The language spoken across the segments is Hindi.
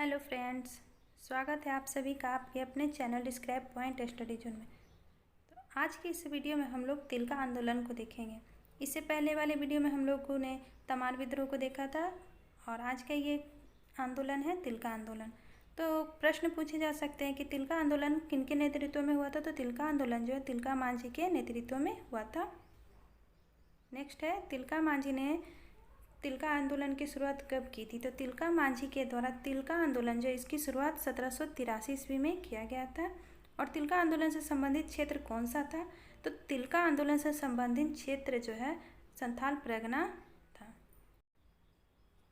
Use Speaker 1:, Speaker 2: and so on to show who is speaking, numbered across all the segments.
Speaker 1: हेलो फ्रेंड्स, स्वागत है आप सभी का आपके अपने channel scrap point study zone में। तो आज की इस वीडियो में हम लोग तिलका आंदोलन को देखेंगे। इससे पहले वाले वीडियो में हम लोगों ने तमार विद्रोह को देखा था और आज का ये आंदोलन है तिलका आंदोलन। तो प्रश्न पूछे जा सकते हैं कि तिलका आंदोलन किनके नेतृत्व में हुआ था। तो तिलका आंदोलन जो है तिलका मांझी के नेतृत्व में हुआ था। नेक्स्ट है तिलका मांझी ने तिलका आंदोलन की शुरुआत कब की थी। तो तिलका मांझी के द्वारा तिलका आंदोलन जो इसकी शुरुआत 1783 ईस्वी में किया गया था। और तिलका आंदोलन से संबंधित क्षेत्र कौन सा था। तो तिलका आंदोलन से संबंधित क्षेत्र जो है संथाल परगना था।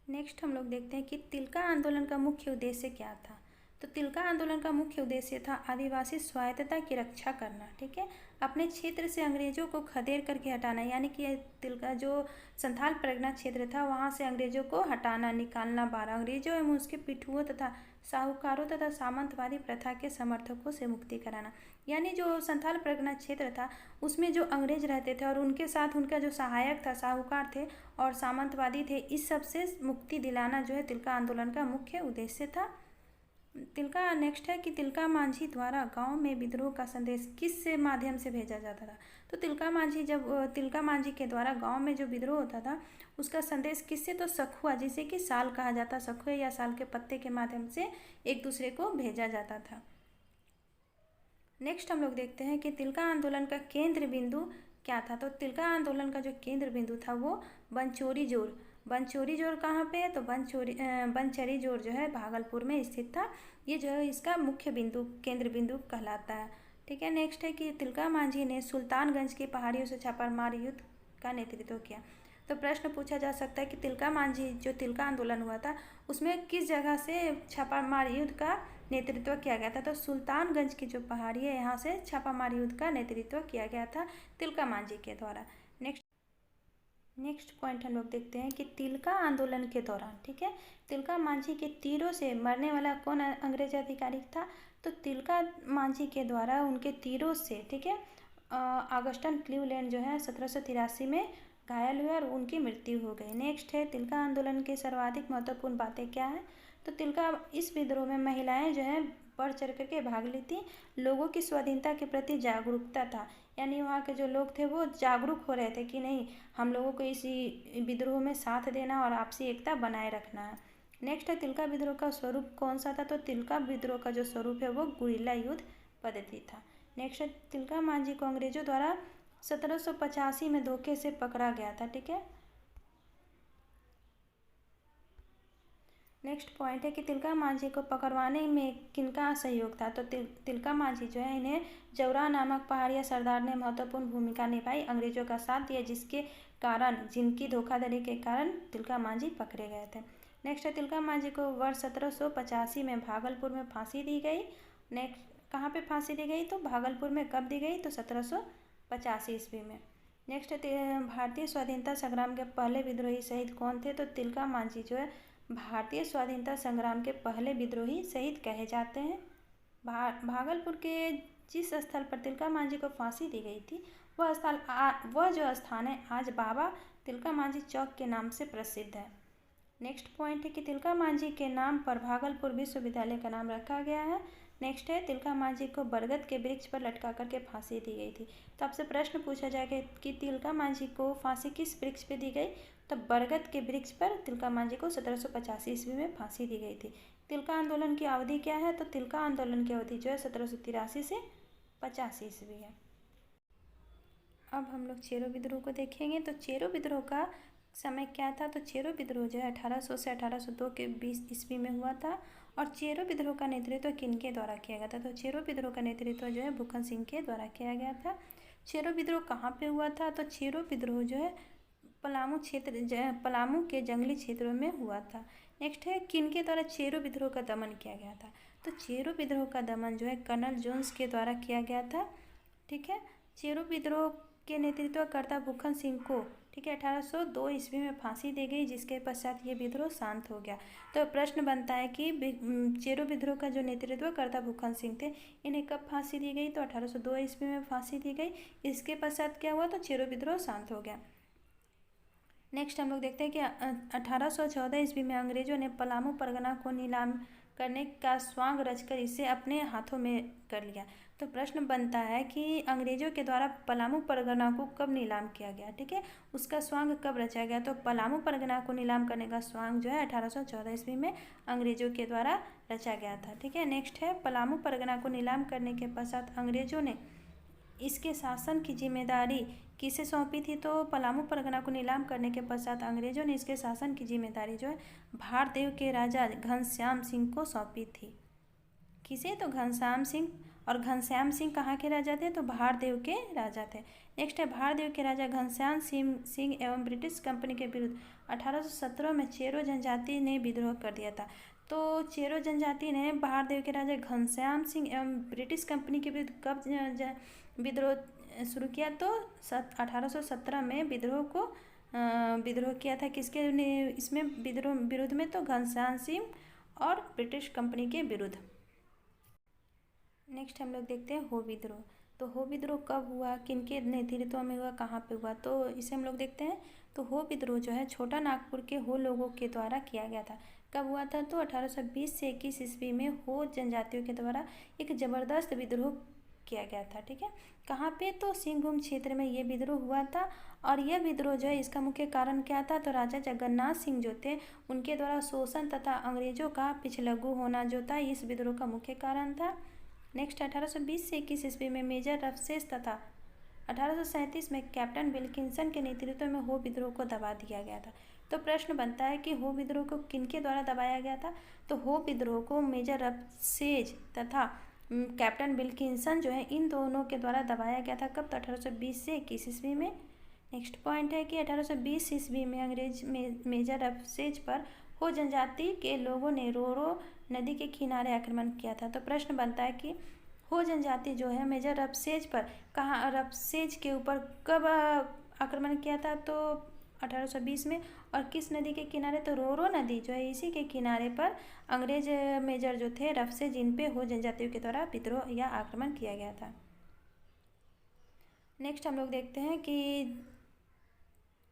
Speaker 1: नेक्स्ट हम लोग देखते हैं कि तिलका आंदोलन का मुख्य उद्देश्य क्या था। तो तिलका आंदोलन का मुख्य उद्देश्य था आदिवासी स्वायत्तता की रक्षा करना। ठीक है, अपने क्षेत्र से अंग्रेजों को खदेड़ करके हटाना, यानी कि तिलका जो संथाल परगना क्षेत्र था वहाँ से अंग्रेजों को हटाना, निकालना बाहर, अंग्रेजों एवं उसके पिठुओं तथा साहूकारों तथा सामंतवादी प्रथा के समर्थकों से मुक्ति कराना। यानी जो संथाल परगना क्षेत्र था उसमें जो अंग्रेज रहते थे और उनके साथ उनका जो सहायक था, साहूकार थे और सामंतवादी थे, इस सब से मुक्ति दिलाना जो है तिलका आंदोलन का मुख्य उद्देश्य था। तिलका नेक्स्ट है कि तिलका मांझी द्वारा गांव में विद्रोह का संदेश किस से माध्यम से भेजा जाता था। तो तिलका मांझी के द्वारा गांव में जो विद्रोह होता था उसका संदेश किससे, तो सखुआ, जिसे कि साल कहा जाता, सखुए या साल के पत्ते के माध्यम से एक दूसरे को भेजा जाता था। नेक्स्ट हम लोग देखते हैं कि तिलका आंदोलन का केंद्र बिंदु क्या था। तो तिलका आंदोलन का जो केंद्र बिंदु था वो बनचोरी जोर कहाँ पे है। तो बनचरी जोर जो है भागलपुर में स्थित था। ये जो है इसका मुख्य बिंदु, केंद्र बिंदु कहलाता है। ठीक है, नेक्स्ट है कि तिलका मांझी ने सुल्तानगंज की पहाड़ियों से छापामार युद्ध का नेतृत्व किया। तो प्रश्न पूछा जा सकता है कि तिलका मांझी जो तिलका आंदोलन हुआ था उसमें किस जगह से छापामार युद्ध का नेतृत्व किया गया था। तो सुल्तानगंज की जो पहाड़ी है यहाँ से छापामार युद्ध का नेतृत्व किया गया था तिलका मांझी के द्वारा। नेक्स्ट पॉइंट हम लोग देखते हैं कि तिलका आंदोलन के दौरान, ठीक है, तिलका मांझी के तीरों से मरने वाला कौन अंग्रेज अधिकारी था। तो तिलका मांझी के द्वारा उनके तीरों से, ठीक है, ऑगस्टन क्लीवलैंड जो है 1783 में घायल हुए और उनकी मृत्यु हो गई। नेक्स्ट है तिलका आंदोलन के सर्वाधिक महत्वपूर्ण बातें क्या है। तो तिलका इस विद्रोह में महिलाएं जो है बढ़ चढ़ करके भाग ली थी। लोगों की स्वाधीनता के प्रति जागरूकता था, यानी वहाँ के जो लोग थे वो जागरूक हो रहे थे कि नहीं, हम लोगों को इसी विद्रोह में साथ देना और आपसी एकता बनाए रखना है। नेक्स्ट है तिलका विद्रोह का स्वरूप कौन सा था। तो तिलका विद्रोह का जो स्वरूप है वो गुरिल्ला युद्ध पद्धति था। नेक्स्ट है तिलका मांझी को अंग्रेजों द्वारा 1785 में धोखे से पकड़ा गया था। ठीक है, नेक्स्ट पॉइंट है कि तिलका मांझी को पकड़वाने में किनका सहयोग था। तो तिलका मांझी जो है इन्हें जौरा नामक पहाड़िया सरदार ने महत्वपूर्ण भूमिका निभाई, अंग्रेजों का साथ दिया, जिसके कारण, जिनकी धोखाधड़ी के कारण तिलका मांझी पकड़े गए थे। नेक्स्ट है तिलका मांझी को वर्ष 1785 में भागलपुर में फांसी दी गई। नेक्स्ट कहाँ पे फांसी दी गई, तो भागलपुर में कब दी गई, तो 1785 ईस्वी में। नेक्स्ट है भारतीय स्वाधीनता संग्राम के पहले विद्रोही शहीद कौन थे। तो तिलका मांझी जो है भारतीय स्वाधीनता संग्राम के पहले विद्रोही शहीद कहे जाते हैं। भागलपुर के जिस स्थल पर तिलका मांझी को फांसी दी गई थी वह जो स्थान है आज बाबा तिलका मांझी चौक के नाम से प्रसिद्ध है। नेक्स्ट पॉइंट है कि तिलका मांझी के नाम पर भागलपुर विश्वविद्यालय का नाम रखा गया है। नेक्स्ट है तिलका मांझी को बरगद के वृक्ष पर लटका करके फांसी दी गई थी। तो आपसे प्रश्न पूछा जाएगा कि तिलका मांझी को फांसी किस वृक्ष पे दी गई। तो बरगद के वृक्ष पर तिलका मांझी को 1785 ईस्वी में फांसी दी गई थी। तिलका आंदोलन की अवधि क्या है। तो तिलका आंदोलन की अवधि जो है 1783 से 85 ईस्वी है। अब हम लोग चेरो विद्रोह को देखेंगे। तो चेरो विद्रोह का समय क्या था। तो चेरो विद्रोह जो है 1800 से 1802 के बीच ईस्वी में हुआ था। और चेरो विद्रोह का नेतृत्व किनके द्वारा किया गया था। तो चेरो विद्रोह का नेतृत्व जो है भूखन सिंह के द्वारा किया गया था। चेरो विद्रोह कहाँ पे हुआ था। तो चेरो विद्रोह जो है पलामू के जंगली क्षेत्रों में हुआ था। नेक्स्ट है किनके द्वारा चेरो विद्रोह का दमन किया गया था। तो चेरो विद्रोह का दमन जो है कर्नल जोन्स के द्वारा किया गया था। ठीक है, चेरो विद्रोह के नेतृत्वकर्ता भूखन सिंह को, ठीक है, 1802 ईस्वी में फांसी दी गई, जिसके पश्चात ये विद्रोह शांत हो गया। तो प्रश्न बनता है कि चेरो विद्रोह का जो नेतृत्वकर्ता भूखन सिंह थे इन्हें कब फांसी दी गई। तो 1802 ईस्वी में फांसी दी गई। इसके पश्चात क्या हुआ, तो चेरो विद्रोह शांत हो गया। नेक्स्ट हम लोग देखते हैं कि 1814 ईस्वी में अंग्रेजों ने पलामू परगना को नीलाम करने का स्वांग रचकर इसे अपने हाथों में कर लिया। तो प्रश्न बनता है कि अंग्रेजों के द्वारा पलामू परगना को कब नीलाम किया गया, ठीक है, उसका स्वांग कब रचा गया। तो पलामू परगना को नीलाम करने का स्वांग जो है 1814 ईस्वी में अंग्रेजों के द्वारा रचा गया था, ठीक है। नेक्स्ट है, पलामू परगना को नीलाम करने के पश्चात अंग्रेजों ने इसके शासन की जिम्मेदारी किसे सौंपी थी। तो पलामू परगना को नीलाम करने के पश्चात अंग्रेजों ने इसके शासन की जिम्मेदारी जो है भारदेव के राजा घनश्याम सिंह को सौंपी थी। किसे, तो घनश्याम सिंह। और घनश्याम सिंह कहाँ के राजा थे, तो भारदेव के राजा थे। नेक्स्ट है, भारदेव के राजा घनश्याम सिंह एवं ब्रिटिश कंपनी के विरुद्ध 1817 में चेरो जनजाति ने विद्रोह कर दिया था। तो चेरो जनजाति ने भारदेव के राजा घनश्याम सिंह एवं ब्रिटिश कंपनी के विरुद्ध कब विद्रोह शुरू किया, तो 1817 में विद्रोह किया था। किसके इसमें विरुद्ध में, तो घनश्याम सिंह और ब्रिटिश कंपनी के विरुद्ध। नेक्स्ट हम लोग देखते हैं हो विद्रोह। तो हो विद्रोह कब हुआ, किनके नेतृत्व में हुआ, कहाँ पे हुआ, तो इसे हम लोग देखते हैं। तो हो विद्रोह जो है छोटा नागपुर के हो लोगों के द्वारा किया गया था। कब हुआ था, तो 1820 से 21 ईस्वी में हो जनजातियों के द्वारा एक ज़बरदस्त विद्रोह किया गया था, ठीक है। कहाँ पे, तो सिंहभूम क्षेत्र में ये विद्रोह हुआ था। और यह विद्रोह जो है इसका मुख्य कारण क्या था, तो राजा जगन्नाथ सिंह जो थे उनके द्वारा शोषण तथा अंग्रेजों का पिछलग्गू होना जो था इस विद्रोह का मुख्य कारण था। नेक्स्ट 1820 से 21 ईस्वी में मेजर रफसेस तथा 1837 में कैप्टन विल्किंसन के नेतृत्व में हो विद्रोह को दबा दिया गया था। तो प्रश्न बनता है कि हो विद्रोह को किनके द्वारा दबाया गया था। तो हो विद्रोह को मेजर रफसेज तथा कैप्टन विल्किंसन जो है इन दोनों के द्वारा दबाया गया था। कब, तो 1820 से 21 ईस्वी में। नेक्स्ट पॉइंट है कि 1820 ईस्वी में अंग्रेज मेजर रफसेज पर हो जनजाति के लोगों ने रोरो नदी के किनारे आक्रमण किया था। तो प्रश्न बनता है कि हो जनजाति जो है मेजर रफसेज पर रफसेज के ऊपर कब आक्रमण किया था, तो 1820 में। और किस नदी के किनारे, तो रोरो नदी जो है इसी के किनारे पर अंग्रेज मेजर जो थे रफसेज इन पे हो जनजातियों के द्वारा विद्रोह या आक्रमण किया गया था। नेक्स्ट हम लोग देखते हैं कि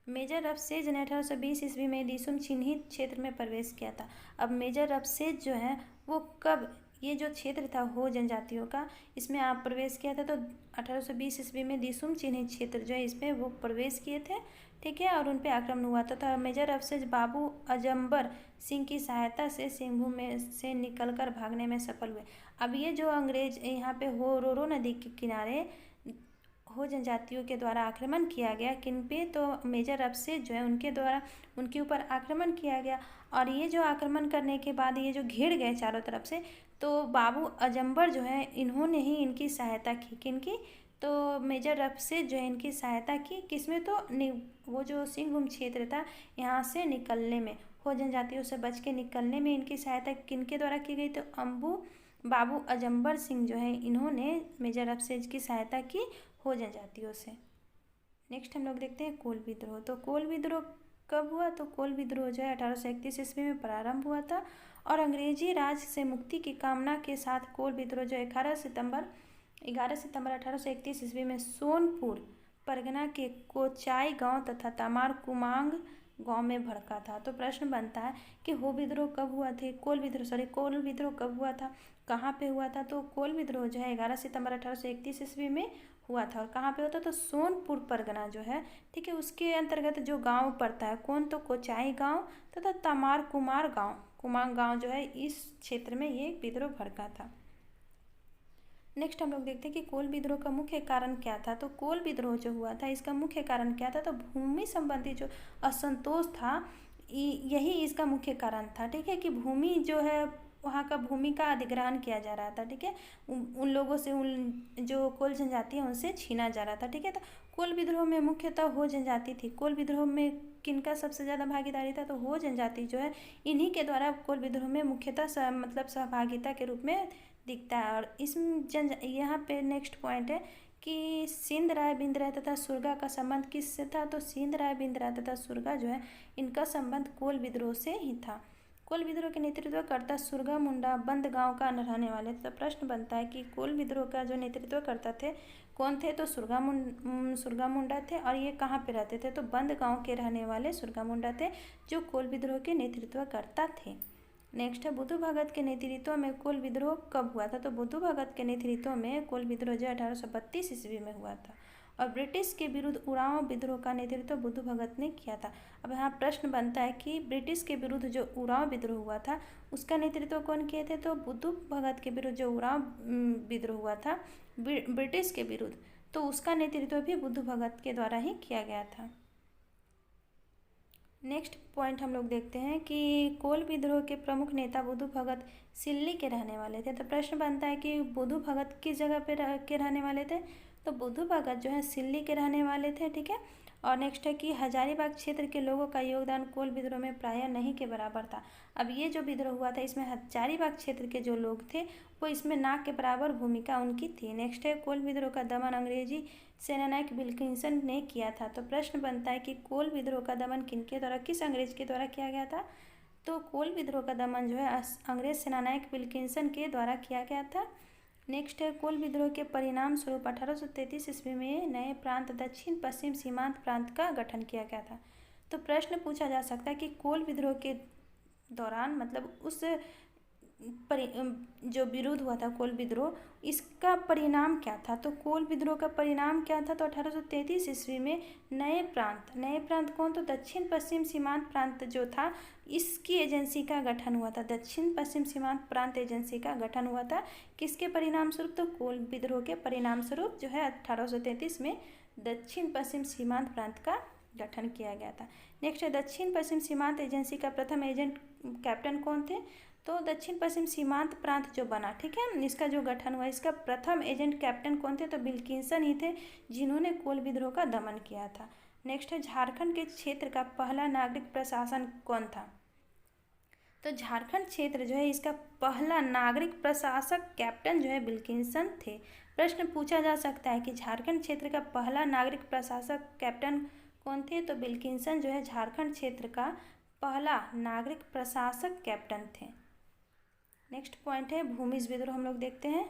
Speaker 1: मेजर रफसेज ने 1820 ईस्वी में दिसुम चिन्हित क्षेत्र में प्रवेश किया था। अब मेजर रफसेज जो है वो कब, ये जो क्षेत्र था हो जनजातियों का इसमें आप प्रवेश किया था, तो 1820 ईस्वी में दिसुम चिन्हित क्षेत्र जो है इसमें वो प्रवेश किए थे, ठीक है। और उन पे आक्रमण हुआ था। मेजर रफसेज बाबू अजम्बर सिंह की सहायता से सिंहभूम में से निकलकर भागने में सफल हुए। अब ये जो अंग्रेज यहाँ पे हो रोरो नदी के किनारे हो जनजातियों के द्वारा आक्रमण किया गया, किन पे, तो मेजर रफसेज जो है उनके द्वारा उनके ऊपर आक्रमण किया गया। और ये जो आक्रमण करने के बाद ये जो घिर गए चारों तरफ से, तो बाबू अजम्बर जो है इन्होंने ही इनकी सहायता की, किनकी, तो मेजर रफसेज जो है इनकी सहायता की किसमें, तो वो जो सिंहभूम क्षेत्र था यहाँ से निकलने में, हो जनजातियों से बच के निकलने में इनकी सहायता किनके द्वारा की गई, तो बाबू अजम्बर सिंह जो है इन्होंने मेजर रफसेज की सहायता की हो जनजातियों से। नेक्स्ट हम लोग देखते हैं कोल विद्रोह। तो कोल विद्रोह कब हुआ, तो कोल विद्रोह जो है 1831 ईस्वी में प्रारंभ हुआ था। और अंग्रेजी राज से मुक्ति की कामना के साथ कोल विद्रोह जो 11 सितंबर 1831 ईस्वी में सोनपुर परगना के कोचाई गांव तथा तमार कुमांग गांव में भड़का था। तो प्रश्न बनता है कि हो विद्रोह कब हुआ थे, कोल विद्रोह कब हुआ था, कहाँ पे हुआ था। तो कोल विद्रोह जो है 11 सितंबर 1831 ईस्वी में हुआ था। और कहाँ पे होता, तो सोनपुर परगना जो है, ठीक है, उसके अंतर्गत जो गांव पड़ता है कौन, तो कोचाई गांव तथा तमार कुमांग गांव जो है इस क्षेत्र में ये विद्रोह भड़का था। नेक्स्ट हम लोग देखते हैं कि कोल विद्रोह का मुख्य कारण क्या था। तो कोल विद्रोह जो हुआ था इसका मुख्य कारण क्या था, तो भूमि संबंधी जो असंतोष था यही इसका मुख्य कारण था, ठीक है, कि भूमि जो है वहाँ का भूमि का अधिग्रहण किया जा रहा था, ठीक है, उन लोगों से, उन जो कोल जनजाति है उनसे छीना जा रहा था, ठीक है। तो कोल विद्रोह में मुख्यतः हो जनजाति थी। कोल विद्रोह में किनका सबसे ज़्यादा भागीदारी था, तो हो जनजाति जो है इन्हीं के द्वारा कोल विद्रोह में मुख्यतः सहभागिता के रूप में दिखता है। और इस यहाँ पे नेक्स्ट पॉइंट है कि सिंध राय बिंद राय तथा सुरगा का संबंध किससे था, तो सिंध राय बिंद राय तथा सुरगा जो है इनका संबंध कोल विद्रोह से ही था। कोल विद्रोह के नेतृत्व करता सुरगा मुंडा बंद गांव का रहने वाले। तो प्रश्न बनता है कि कोल विद्रोह का जो नेतृत्व करता थे कौन थे, तो सुरगा मुंडा थे। और ये कहाँ पे रहते थे, तो बंद गांव के रहने वाले सुरगा मुंडा थे जो कोल विद्रोह के नेतृत्व करता थे। नेक्स्ट है बुद्धू भगत के नेतृत्व में कोल विद्रोह कब हुआ था? तो बुद्धू भगत के नेतृत्व में कोल विद्रोह जो 1832 ईस्वी में हुआ था। और ब्रिटिश के विरुद्ध उरांव विद्रोह का नेतृत्व बुद्धू भगत ने किया था। अब यहाँ प्रश्न बनता है कि ब्रिटिश के विरुद्ध जो उरांव विद्रोह हुआ था उसका नेतृत्व कौन किए थे? तो बुद्धू भगत के विरुद्ध जो उरांव विद्रोह हुआ था ब्रिटिश के विरुद्ध, तो उसका नेतृत्व भी बुद्धू भगत के द्वारा ही किया गया था। नेक्स्ट पॉइंट हम लोग देखते हैं कि कोल विद्रोह के प्रमुख नेता बुद्धू भगत सिल्ली के रहने वाले थे। तो प्रश्न बनता है कि बुद्धू भगत किस जगह पे के रहने वाले थे? तो बुद्धू भगत जो है सिल्ली के रहने वाले थे, ठीक है। और नेक्स्ट है कि हजारीबाग क्षेत्र के लोगों का योगदान कोल विद्रोह में प्रायः नहीं के बराबर था। अब ये जो विद्रोह हुआ था इसमें हजारीबाग क्षेत्र के जो लोग थे वो इसमें ना के बराबर भूमिका उनकी थी। नेक्स्ट है कोल विद्रोह का दमन अंग्रेजी सेनानायक विल्किंसन ने किया था। तो प्रश्न बनता है कि कोल विद्रोह का दमन किनके द्वारा, किस अंग्रेज के द्वारा किया गया था? तो कोल विद्रोह का दमन जो है अंग्रेज सेनानायक विल्किंसन के द्वारा किया गया था। नेक्स्ट है कोल विद्रोह के परिणाम स्वरूप 1833 ईस्वी में नए प्रांत दक्षिण पश्चिम सीमांत प्रांत का गठन किया गया था। तो प्रश्न पूछा जा सकता है कि कोल विद्रोह के दौरान मतलब उस जो विरोध हुआ था कोल विद्रोह, इसका परिणाम क्या था? तो कोल विद्रोह का परिणाम क्या था? तो 1833 ईस्वी में नए प्रांत कौन? तो दक्षिण पश्चिम सीमांत प्रांत जो था इसकी एजेंसी का गठन हुआ था। दक्षिण पश्चिम सीमांत प्रांत एजेंसी का गठन हुआ था किसके परिणाम स्वरूप? तो कोल विद्रोह के परिणाम स्वरूप जो है 1833 में दक्षिण पश्चिम सीमांत प्रांत का गठन किया गया था। नेक्स्ट है दक्षिण पश्चिम सीमांत एजेंसी का प्रथम एजेंट कैप्टन कौन थे? तो दक्षिण पश्चिम सीमांत प्रांत जो बना, ठीक है, इसका जो गठन हुआ इसका प्रथम एजेंट कैप्टन कौन थे? तो विल्किंसन ही थे जिन्होंने कोल विद्रोह का दमन किया था। नेक्स्ट है झारखंड के क्षेत्र का पहला नागरिक प्रशासन कौन था? तो झारखंड क्षेत्र जो है इसका पहला नागरिक प्रशासक कैप्टन जो है विल्किंसन थे। प्रश्न पूछा जा सकता है कि झारखंड क्षेत्र का पहला नागरिक प्रशासक कैप्टन कौन थे? तो विल्किंसन जो है झारखंड क्षेत्र का पहला नागरिक प्रशासक कैप्टन थे। नेक्स्ट पॉइंट है भूमिज विद्रोह, हम लोग देखते हैं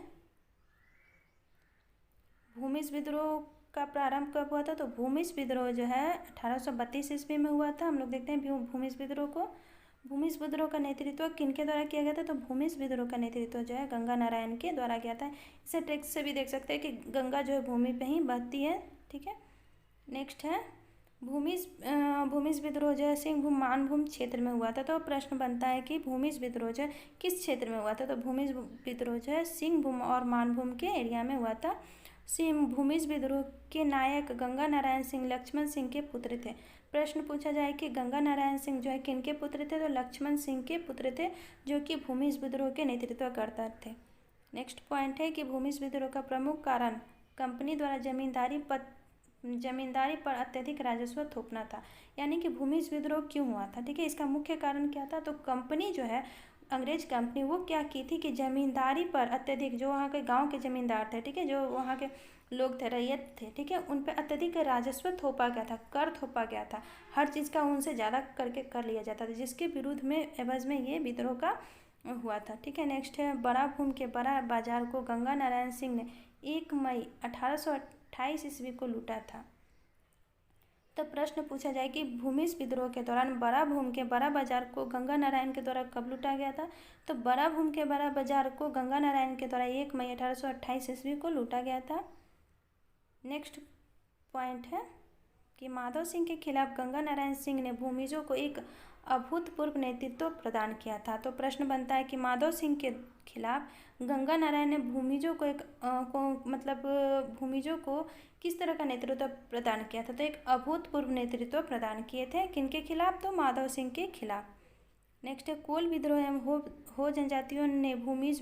Speaker 1: भूमिज विद्रोह का प्रारंभ कब हुआ था? तो भूमिज विद्रोह जो है 1832 ईस्वी में हुआ था। हम लोग देखते हैं भूमिज विद्रोह को। भूमिज विद्रोह का नेतृत्व किनके द्वारा किया गया था? तो भूमिज विद्रोह का नेतृत्व जो है गंगा नारायण के द्वारा किया था। इसे टेक्स्ट से भी देख सकते हैं कि गंगा जो है भूमि पे ही बहती है, ठीक है। नेक्स्ट है भूमिज विद्रोह जो है सिंहभूम मानभूम क्षेत्र में हुआ था। तो प्रश्न बनता है कि भूमिज विद्रोह जो है किस क्षेत्र में हुआ था? तो भूमिज विद्रोह जो है सिंहभूम और मानभूम के एरिया में हुआ था। भूमिज विद्रोह के नायक गंगा नारायण सिंह लक्ष्मण सिंह के पुत्र थे। प्रश्न पूछा जाए कि गंगा नारायण सिंह जो है किनके पुत्र थे? तो लक्ष्मण सिंह के पुत्र थे जो कि भूमिज विद्रोह के नेतृत्व करता थे। नेक्स्ट पॉइंट है कि भूमिज विद्रोह का प्रमुख कारण कंपनी द्वारा जमींदारी पर अत्यधिक राजस्व थोपना था। यानी कि भूमिज विद्रोह क्यों हुआ था, ठीक है, इसका मुख्य कारण क्या था? तो कंपनी जो है अंग्रेज कंपनी वो क्या की थी कि जमींदारी पर अत्यधिक, जो वहाँ के गांव के जमींदार थे, ठीक है, जो वहाँ के लोग थे, रैयत थे, ठीक है, उन पर अत्यधिक राजस्व थोपा गया था, कर थोपा गया था, हर चीज़ का उनसे ज़्यादा करके कर लिया जाता था, जिसके विरुद्ध में एवज में ये विद्रोह का हुआ था, ठीक है। नेक्स्ट है बड़ा भूम के बड़ा बाजार को गंगा नारायण सिंह ने 1 मई 1828 ईस्वी को लूटा था। तो प्रश्न पूछा जाए कि भूमिज विद्रोह के दौरान बड़ा भूम के बड़ा बाजार को गंगा नारायण के द्वारा कब लूटा गया था? तो बड़ा भूम के बड़ा बाजार को गंगा नारायण के द्वारा 1 मई 1828 ईस्वी को लूटा गया था। नेक्स्ट पॉइंट है कि माधव सिंह के खिलाफ गंगा नारायण सिंह ने भूमिजों को एक अभूतपूर्व नेतृत्व प्रदान किया था। तो प्रश्न बनता है कि माधव सिंह के खिलाफ गंगा नारायण ने भूमिजों को किस तरह का नेतृत्व प्रदान किया था? तो एक अभूतपूर्व नेतृत्व प्रदान किए थे। किनके खिलाफ? तो माधव सिंह के खिलाफ। नेक्स्ट है कोल विद्रोह एवं हो जनजातियों ने भूमिज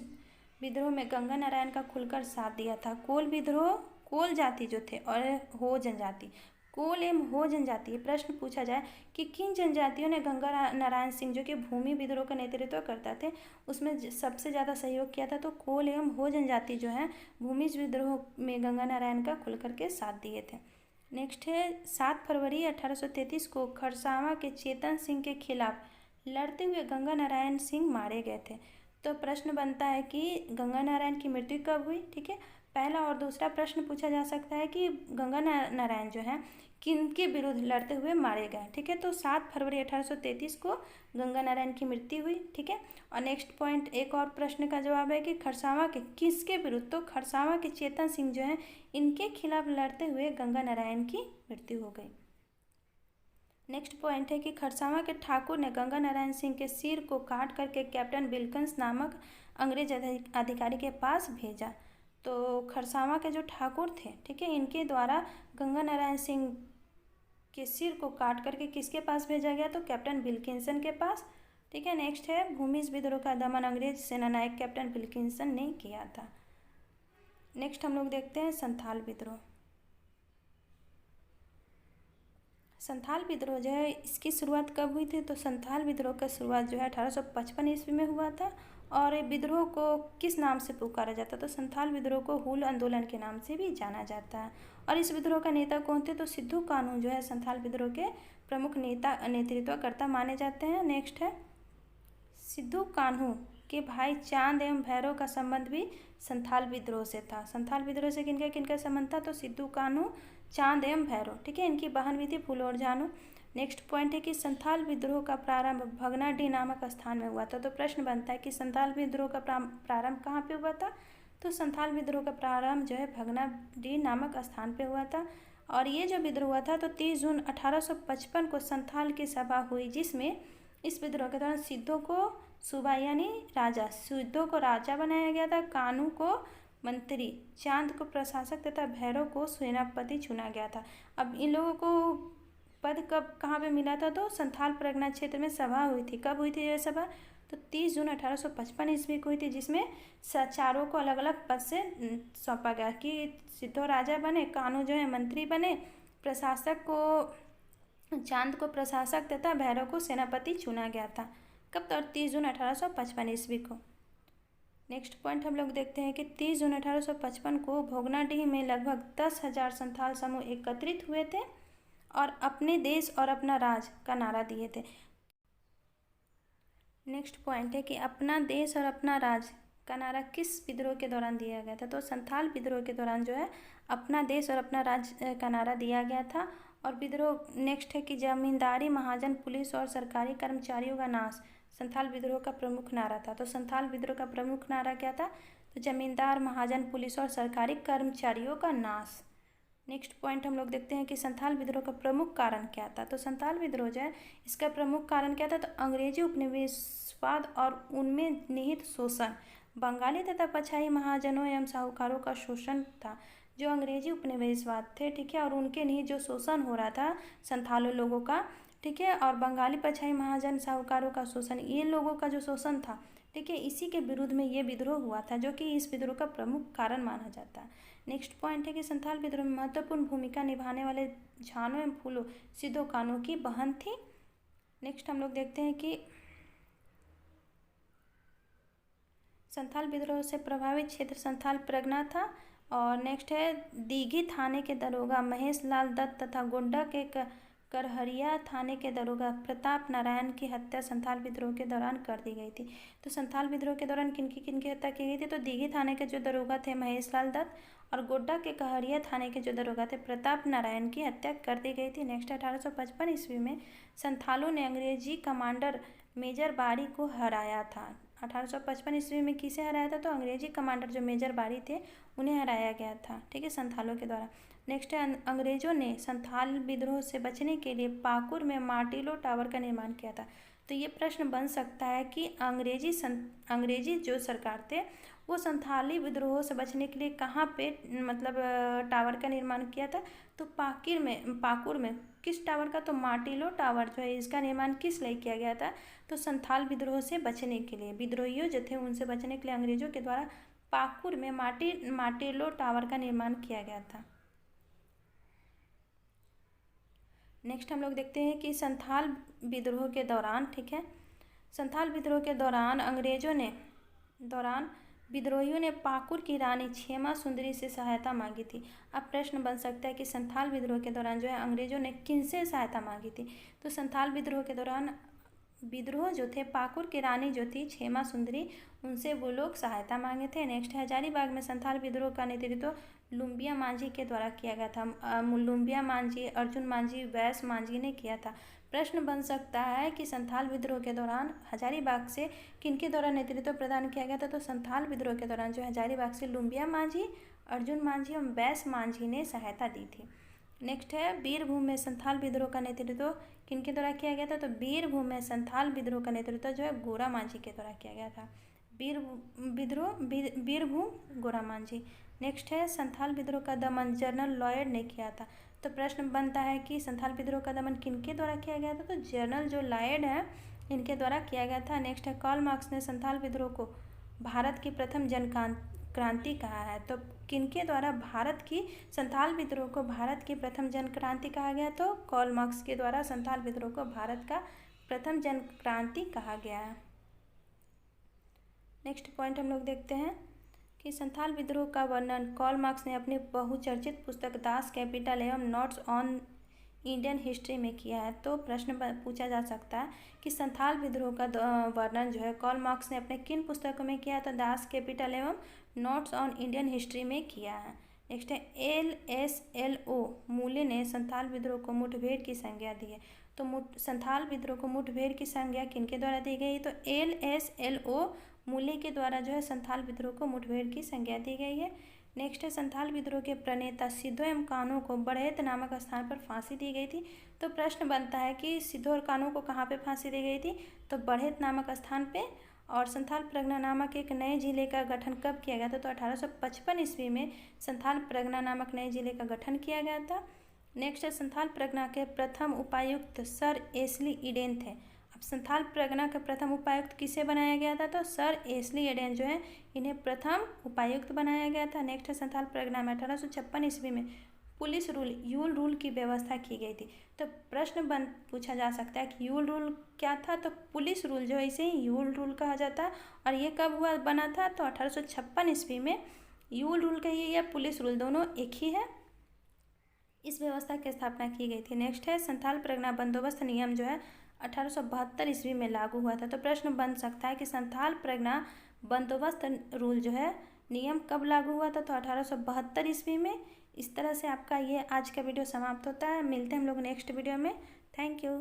Speaker 1: विद्रोह में गंगा नारायण का खुलकर साथ दिया था। कोल विद्रोह, कोल जाति जो थे और हो जनजाति, कोल एवं हो जनजाति, प्रश्न पूछा जाए कि किन जनजातियों ने गंगा नारायण सिंह जो कि भूमि विद्रोह का नेतृत्व करते थे उसमें सबसे ज़्यादा सहयोग किया था? तो कोल एवं हो जनजाति जो है भूमिज विद्रोह में गंगा नारायण का खुल करके साथ दिए थे। नेक्स्ट है 7 फरवरी 1833 को खरसावां के चेतन सिंह के खिलाफ लड़ते हुए गंगा नारायण सिंह मारे गए थे। तो प्रश्न बनता है कि गंगा नारायण की मृत्यु कब हुई, ठीक है? पहला और दूसरा प्रश्न पूछा जा सकता है कि गंगा नारायण जो है किनके विरुद्ध लड़ते हुए मारे गए। ठीक है, तो 7 फरवरी 1833 को गंगा नारायण की मृत्यु हुई। ठीक है, और नेक्स्ट पॉइंट एक और प्रश्न का जवाब है कि खरसावां के किसके विरुद्ध, तो खरसावां के चेतन सिंह जो है इनके खिलाफ लड़ते हुए गंगा नारायण की मृत्यु हो गई। नेक्स्ट पॉइंट है कि खरसावां के ठाकुर ने गंगा नारायण सिंह के सिर को काट करके कैप्टन विल्किंस नामक अंग्रेज अधिकारी के पास भेजा। तो खरसावां के जो ठाकुर थे, ठीक है, इनके द्वारा गंगा नारायण सिंह के सिर को काट करके किसके पास भेजा गया, तो कैप्टन विल्किंसन के पास। ठीक है, नेक्स्ट है भूमिज विद्रोह का दमन अंग्रेज सेनानायक कैप्टन विल्किंसन ने किया था। नेक्स्ट हम लोग देखते हैं संथाल विद्रोह। संथाल विद्रोह जो है इसकी शुरुआत कब हुई थी, तो संथाल विद्रोह का शुरुआत जो है 1855 ईस्वी में हुआ था। और विद्रोह को किस नाम से पुकारा जाता, तो संथाल विद्रोह को हूल आंदोलन के नाम से भी जाना जाता है। और इस विद्रोह का नेता कौन थे, तो सिद्धू कान्हू जो है संथाल विद्रोह के प्रमुख नेतृत्वकर्ता माने जाते हैं। नेक्स्ट है सिद्धू कान्हू के भाई चांद एवं भैरव का संबंध भी संथाल विद्रोह से था। संथाल विद्रोह से किनका किनका संबंध था, तो सिद्धू कान्हू, चांद एवं भैरव। ठीक है, इनकी बहन भी थी फूलो और जानू। नेक्स्ट पॉइंट है कि संथाल विद्रोह का प्रारंभ भगनाडीह नामक स्थान में हुआ था। तो प्रश्न बनता है कि संथाल विद्रोह का प्रारंभ कहाँ पे हुआ था, तो संथाल विद्रोह का प्रारंभ जो है भगनाडीह नामक स्थान पे हुआ था। और ये जो विद्रोह हुआ था तो 30 जून 1855 को संथाल की सभा हुई, जिसमें इस विद्रोह के दौरान सिद्धों को सूबा यानी राजा, सिद्धों को राजा बनाया गया था, कान्हू को मंत्री, चांद को प्रशासक तथा भैरव को सेनापति चुना गया था। अब इन लोगों को पद कब कहाँ पे मिला था, तो संथाल परगना क्षेत्र में सभा हुई थी। कब हुई थी यह सभा, तो 30 जून 1855 ईस्वी को हुई थी, जिसमें चारों को अलग अलग पद से सौंपा गया कि सिद्धो राजा बने, कान्हू जो है मंत्री बने, प्रशासक को चांद को प्रशासक तथा भैरव को सेनापति चुना गया था। कब, तो 30 जून 1855 ईस्वी को। नेक्स्ट पॉइंट हम लोग देखते हैं कि 30 जून 1855 को भोगनाडीह में लगभग 10,000 संथाल समूह एकत्रित हुए थे और अपने देश और अपना राज का नारा दिए थे। नेक्स्ट पॉइंट है कि अपना देश और अपना राज का नारा किस विद्रोह के दौरान दिया गया था, तो संथाल विद्रोह के दौरान जो है अपना देश और अपना राज का नारा दिया गया था। और विद्रोह नेक्स्ट है कि जमींदारी, महाजन, पुलिस और सरकारी कर्मचारियों का नाश संथाल विद्रोह का प्रमुख नारा था। तो संथाल विद्रोह का प्रमुख नारा क्या था, तो जमींदार, महाजन, पुलिस और सरकारी कर्मचारियों का नाश। नेक्स्ट पॉइंट हम लोग देखते हैं कि संथाल विद्रोह का प्रमुख कारण क्या था, तो संथाल विद्रोह जो है इसका प्रमुख कारण क्या था, तो अंग्रेजी उपनिवेशवाद और उनमें निहित शोषण, बंगाली तथा पछाई महाजनों एवं साहूकारों का शोषण था। जो अंग्रेजी उपनिवेशवाद थे, ठीक है, और उनके निहित जो शोषण हो रहा था संथालों लोगों का, ठीक है, और बंगाली पछाई महाजन साहूकारों का शोषण, ये लोगों का जो शोषण था, ठीक है, इसी के विरुद्ध में ये विद्रोह हुआ था, जो कि इस विद्रोह का प्रमुख कारण माना जाता है। नेक्स्ट पॉइंट है कि संथाल विद्रोह में महत्वपूर्ण भूमिका निभाने वाले झानो एवं फूलो सिद्धो कान्हू की बहन थी। नेक्स्ट हम लोग देखते हैं कि संथाल विद्रोह से प्रभावित क्षेत्र संथाल परगना था। और नेक्स्ट है दीघी थाने के दरोगा महेश लाल दत्त तथा गोड्डा के करहरिया थाने के दरोगा प्रताप नारायण की हत्या संथाल विद्रोह के दौरान कर दी गई थी। तो संथाल विद्रोह के दौरान किनकी हत्या की गई थी, तो दीघी थाने के जो दरोगा थे महेश लाल दत्त और गोड्डा के कहरिया थाने के जो दरोगा थे प्रताप नारायण की हत्या कर दी गई थी। नेक्स्ट 1855 ईस्वी में संथालों ने अंग्रेजी कमांडर मेजर बारी को हराया था। 1855 ईस्वी में किसे हराया था, तो अंग्रेजी कमांडर जो मेजर बारी थे उन्हें हराया गया था, ठीक है, संथालों के द्वारा। नेक्स्ट है अंग्रेजों ने संथाल विद्रोह से बचने के लिए पाकुर में मार्टिलो टावर का निर्माण किया था। तो ये प्रश्न बन सकता है कि अंग्रेजी जो सरकार थे वो संथाली विद्रोह से बचने के लिए कहाँ पे मतलब टावर का निर्माण किया था, तो पाकुर में किस टावर का, तो मार्टिलो टावर जो है इसका निर्माण किस लिए किया गया था, तो संथाल विद्रोह से बचने के लिए, विद्रोहियों जो थे उनसे बचने के लिए अंग्रेजों के द्वारा पाकुर में मार्टिलो टावर का निर्माण किया गया था। नेक्स्ट हम लोग देखते हैं कि संथाल विद्रोह के दौरान, ठीक है, संथाल विद्रोह के दौरान विद्रोहियों ने पाकुर की रानी क्षेमा सुंदरी से सहायता मांगी थी। अब प्रश्न बन सकता है कि संथाल विद्रोह के दौरान जो है अंग्रेजों ने किनसे सहायता मांगी थी, तो संथाल विद्रोह के दौरान विद्रोह जो थे पाकुर की रानी जो थी क्षेमा सुंदरी, उनसे वो लोग सहायता मांगे थे। नेक्स्ट है हजारीबाग में संथाल विद्रोह का नेतृत्व लुम्बिया मांझी के द्वारा किया गया था। लुम्बिया मांझी, अर्जुन मांझी, वैस मांझी ने किया था। प्रश्न बन सकता है कि संथाल विद्रोह के दौरान हजारीबाग से किनके द्वारा नेतृत्व प्रदान किया गया था। तो संथाल विद्रोह के दौरान जो हजारीबाग से लुम्बिया मांझी, अर्जुन मांझी और वैस मांझी ने सहायता दी थी। नेक्स्ट है बीरभूम में संथाल विद्रोह का नेतृत्व किनके द्वारा किया गया था। तो बीरभूम में संथाल विद्रोह का नेतृत्व जो है गोरा मांझी के द्वारा किया गया था। बीरभूम गोरा मांझी। नेक्स्ट है संथाल विद्रोह का दमन जनरल लॉयड ने किया था। तो प्रश्न बनता है कि संथाल विद्रोह का दमन किनके द्वारा किया गया था। तो जनरल जो लॉयड है इनके द्वारा किया गया था। नेक्स्ट है कार्ल मार्क्स ने संथाल विद्रोह को भारत की प्रथम जन क्रांति कहा है। तो किनके द्वारा भारत की संथाल विद्रोह को भारत की प्रथम जन क्रांति कहा गया। तो कार्ल मार्क्स के द्वारा संथाल विद्रोह को भारत का प्रथम जन क्रांति कहा गया है। नेक्स्ट पॉइंट हम लोग देखते हैं कि संथाल विद्रोह का वर्णन कार्ल मार्क्स ने अपनी बहुचर्चित पुस्तक दास कैपिटल एवं नोट्स ऑन इंडियन हिस्ट्री में किया है। तो प्रश्न पूछा जा सकता है कि संथाल विद्रोह का वर्णन जो है कार्ल मार्क्स ने अपने किन पुस्तकों में किया। तो दास कैपिटल एवं नोट्स ऑन इंडियन हिस्ट्री में किया है। नेक्स्ट है LSLO मूले ने संथाल विद्रोह को मुठभेड़ की संज्ञा दी है। तो संथाल विद्रोह को मुठभेड़ की संज्ञा किनके द्वारा दी गई। तो LSLO मूले के द्वारा जो है संथाल विद्रोह को मुठभेड़ की संज्ञा दी गई है। नेक्स्ट है संथाल विद्रोह के प्रणेता सिद्धो एवं कान्हू को बढ़ैत नामक स्थान पर फांसी दी गई थी। तो प्रश्न बनता है कि सिद्धो और कान्हू को कहाँ पे फांसी दी गई थी। तो बढ़ैत नामक स्थान पे। और संथाल परगना नामक एक नए जिले का गठन कब किया गया था। तो 1855 ईस्वी में संथाल परगना नामक नए जिले का गठन किया गया था। नेक्स्ट है संथाल परगना के प्रथम उपायुक्त सर एस्ली ईडेन थे। अब संथाल परगना का प्रथम उपायुक्त किसे बनाया गया था। तो सर एस्ली ईडेन जो है इन्हें प्रथम उपायुक्त बनाया गया था। नेक्स्ट है संथाल परगना में 1856 ईस्वी में पुलिस रूल यूल रूल की व्यवस्था की गई थी। तो प्रश्न पूछा जा सकता है कि यूल रूल क्या था। तो पुलिस रूल जो है इसे यूल रूल कहा जाता है। और ये कब हुआ बना था। तो 1856 ईस्वी में। यूल रूल कहिए या पुलिस रूल दोनों एक ही है। इस व्यवस्था की स्थापना की गई थी। नेक्स्ट है संथाल परगना बंदोबस्त नियम जो है 1872 ईस्वी में लागू हुआ था। तो प्रश्न बन सकता है कि संथाल परगना बंदोबस्त रूल जो है नियम कब लागू हुआ था। तो 1872 ईस्वी में। इस तरह से आपका ये आज का वीडियो समाप्त होता है। मिलते हैं हम लोग नेक्स्ट वीडियो में। Thank you.